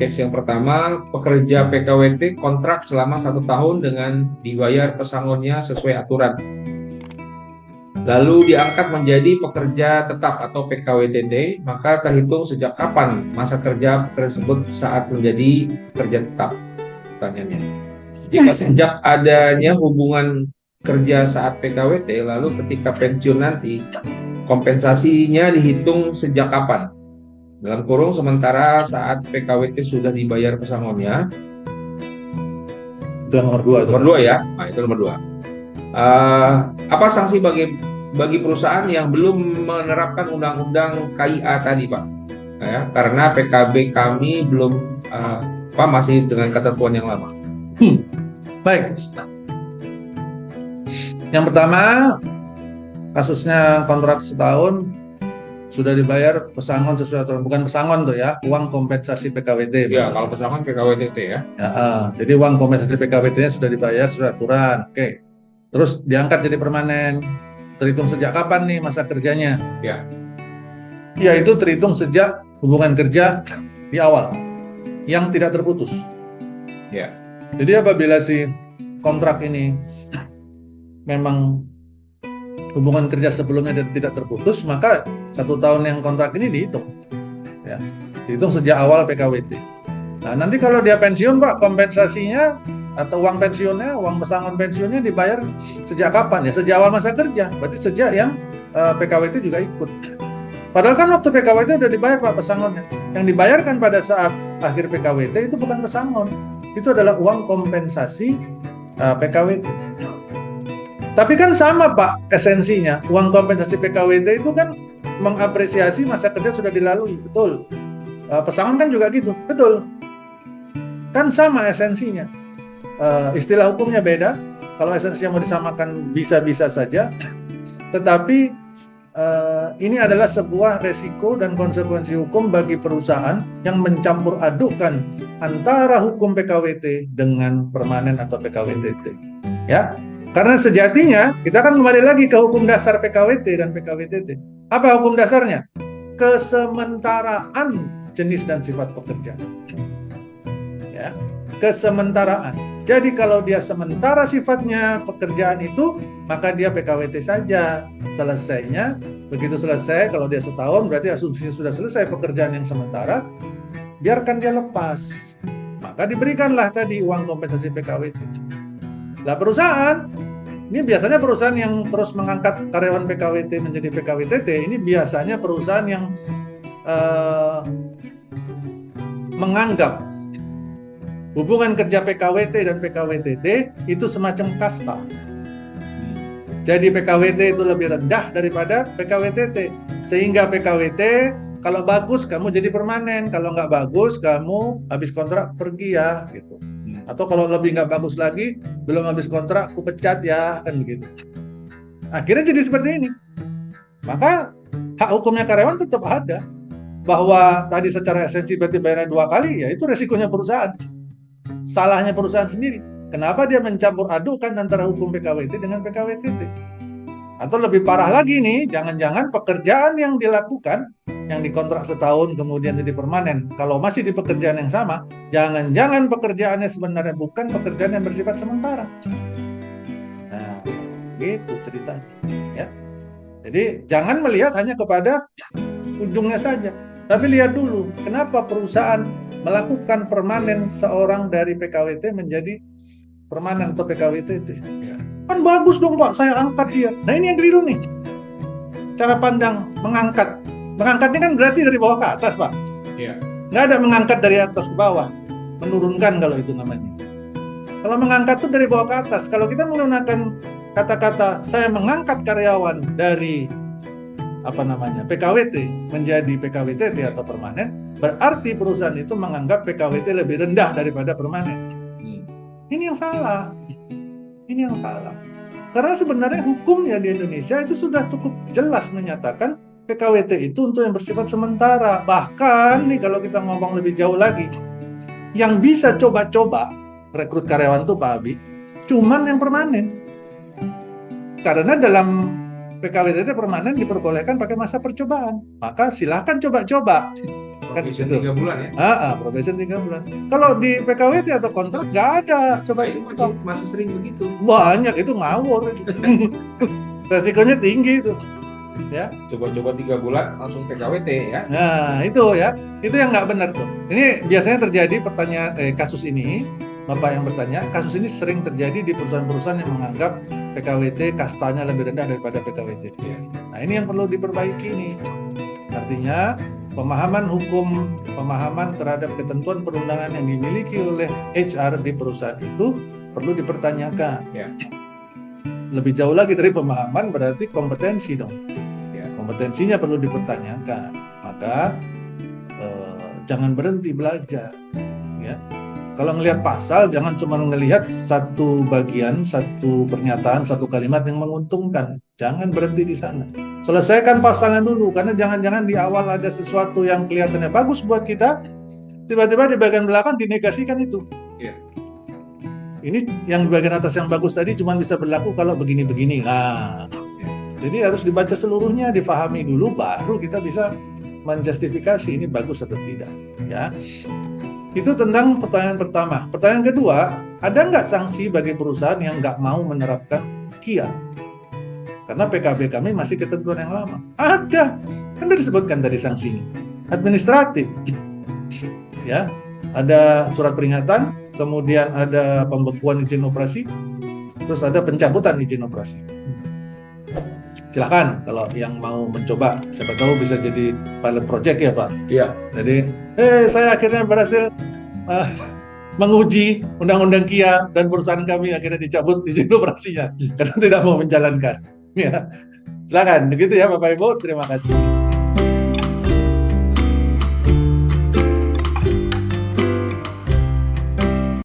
Case yang pertama, pekerja PKWT kontrak selama 1 tahun dengan dibayar pesangonnya sesuai aturan. Lalu diangkat menjadi pekerja tetap atau PKWTT, maka terhitung sejak kapan masa kerja tersebut saat menjadi pekerja tetap? Pertanyaannya. Jika sejak adanya hubungan kerja saat PKWT, lalu ketika pensiun nanti, kompensasinya dihitung sejak kapan? Dalam kurung sementara saat PKWT sudah dibayar pesangonnya. Itu yang nomor 2. Nomor 2 ya, nah itu nomor 2. Apa sanksi bagi perusahaan yang belum menerapkan undang-undang KIA tadi, Pak? Ya, karena PKB kami belum masih dengan ketentuan yang lama. Baik. Yang pertama, kasusnya kontrak setahun sudah dibayar pesangon sesuai aturan, bukan pesangon tuh ya, uang kompensasi PKWT. Ya, kalau pesangon PKWTT ya. Jadi uang kompensasi PKWT-nya sudah dibayar sesuai aturan. Oke. Terus diangkat jadi permanen. Terhitung sejak kapan nih masa kerjanya? Ya. Ya, itu terhitung sejak hubungan kerja di awal yang tidak terputus. Ya. Jadi apabila si kontrak ini memang hubungan kerja sebelumnya tidak terputus, maka 1 tahun yang kontrak ini dihitung. Ya, dihitung sejak awal PKWT. Nah, nanti kalau dia pensiun, Pak, kompensasinya atau uang pensiunnya, uang pesangon pensiunnya dibayar sejak kapan ya? Sejak awal masa kerja. Berarti sejak yang PKWT juga ikut. Padahal kan waktu PKWT udah dibayar, Pak, pesangonnya. Yang dibayarkan pada saat akhir PKWT itu bukan pesangon. Itu adalah uang kompensasi PKWT. Tapi kan sama, Pak, esensinya. Uang kompensasi PKWT itu kan mengapresiasi masa kerja sudah dilalui, betul. Pesangon kan juga gitu, betul. Kan sama esensinya. Istilah hukumnya beda. Kalau esensinya mau disamakan bisa-bisa saja. Tetapi ini adalah sebuah resiko dan konsekuensi hukum bagi perusahaan yang mencampur adukkan antara hukum PKWT dengan permanen atau PKWTT. Ya. Karena sejatinya kita akan kembali lagi ke hukum dasar PKWT dan PKWTT. Apa hukum dasarnya? Kesementaraan jenis dan sifat pekerja. Ya, kesementaraan. Jadi kalau dia sementara sifatnya pekerjaan itu, maka dia PKWT saja. Selesainya, begitu selesai, kalau dia setahun berarti asumsinya sudah selesai pekerjaan yang sementara, biarkan dia lepas. Maka diberikanlah tadi uang kompensasi PKWT. Lah perusahaan, ini biasanya perusahaan yang terus mengangkat karyawan PKWT menjadi PKWTT, ini biasanya perusahaan yang menganggap hubungan kerja PKWT dan PKWTT itu semacam kasta. Jadi PKWT itu lebih rendah daripada PKWTT. Sehingga PKWT kalau bagus kamu jadi permanen, kalau nggak bagus kamu habis kontrak pergi ya gitu. Atau kalau lebih nggak bagus lagi, belum habis kontrak, aku pecat ya, kan begitu. Akhirnya jadi seperti ini. Maka hak hukumnya karyawan tetap ada. Bahwa tadi secara esensi berarti bayarnya 2 kali, ya itu resikonya perusahaan. Salahnya perusahaan sendiri. Kenapa dia mencampur adukan antara hukum PKWT dengan PKWTT? Atau lebih parah lagi nih, jangan-jangan pekerjaan yang dilakukan, yang dikontrak setahun kemudian jadi permanen, kalau masih di pekerjaan yang sama, jangan-jangan pekerjaannya sebenarnya bukan pekerjaan yang bersifat sementara. Nah, gitu ceritanya. Ya. Jadi jangan melihat hanya kepada ujungnya saja, tapi lihat dulu kenapa perusahaan melakukan permanen seorang dari PKWT menjadi permanen atau PKWTT. Kan bagus dong, Pak, saya angkat dia. Nah ini yang keliru nih. Cara pandang mengangkat. Mengangkatnya kan berarti dari bawah ke atas, Pak. Iya. Nggak ada mengangkat dari atas ke bawah. Menurunkan kalau itu namanya. Kalau mengangkat itu dari bawah ke atas. Kalau kita menggunakan kata-kata saya mengangkat karyawan dari PKWT menjadi PKWTT atau permanen, berarti perusahaan itu menganggap PKWT lebih rendah daripada permanen. Ini yang salah. Ini yang salah. Karena sebenarnya hukumnya di Indonesia itu sudah cukup jelas menyatakan PKWT itu untuk yang bersifat sementara. Bahkan nih kalau kita ngomong lebih jauh lagi, yang bisa coba-coba rekrut karyawan tuh Pak Abi, cuman yang permanen. Karena dalam PKWTT permanen diperbolehkan pakai masa percobaan. Maka silahkan coba-coba. Kan Probation gitu. 3 bulan ya. Probation 3 bulan. Kalau di PKWT atau kontrak nggak ada. Coba Itu masih sering begitu. banyak itu ngawur. Resikonya tinggi itu. Ya. Coba-coba 3 bulan langsung PKWT ya. Nah, itu ya. Itu yang nggak benar tuh. Ini biasanya terjadi kasus ini, Bapak yang bertanya, kasus ini sering terjadi di perusahaan-perusahaan yang menganggap PKWT kastanya lebih rendah daripada PKWT. Ya. Nah, ini yang perlu diperbaiki nih. Artinya, pemahaman hukum, pemahaman terhadap ketentuan perundangan yang dimiliki oleh HR di perusahaan itu perlu dipertanyakan. Ya. Lebih jauh lagi dari pemahaman berarti kompetensi dong. Ya. Kompetensinya perlu dipertanyakan. Maka jangan berhenti belajar. Ya. Kalau ngelihat pasal, jangan cuma ngelihat satu bagian, satu pernyataan, satu kalimat yang menguntungkan. Jangan berhenti di sana. Selesaikan pasalnya dulu, karena jangan-jangan di awal ada sesuatu yang kelihatannya bagus buat kita, tiba-tiba di bagian belakang dinegasikan itu. Ya. Ini yang di bagian atas yang bagus tadi cuma bisa berlaku kalau begini-begini. Nah, jadi harus dibaca seluruhnya, difahami dulu, baru kita bisa menjustifikasi ini bagus atau tidak. Ya. Itu tentang pertanyaan pertama. Pertanyaan kedua, ada nggak sanksi bagi perusahaan yang nggak mau menerapkan KIA? Karena PKB kami masih ketentuan yang lama. Ada, kan sudah disebutkan tadi sanksinya. Administratif, ya, ada surat peringatan, kemudian ada pembekuan izin operasi, terus ada pencabutan izin operasi. Silakan kalau yang mau mencoba, siapa tahu bisa jadi pilot project ya Pak. Iya. Jadi, saya akhirnya berhasil menguji undang-undang KIA dan perusahaan kami akhirnya dicabut izin operasinya karena tidak mau menjalankan. Ya, silakan. Begitu ya Bapak Ibu. Terima kasih.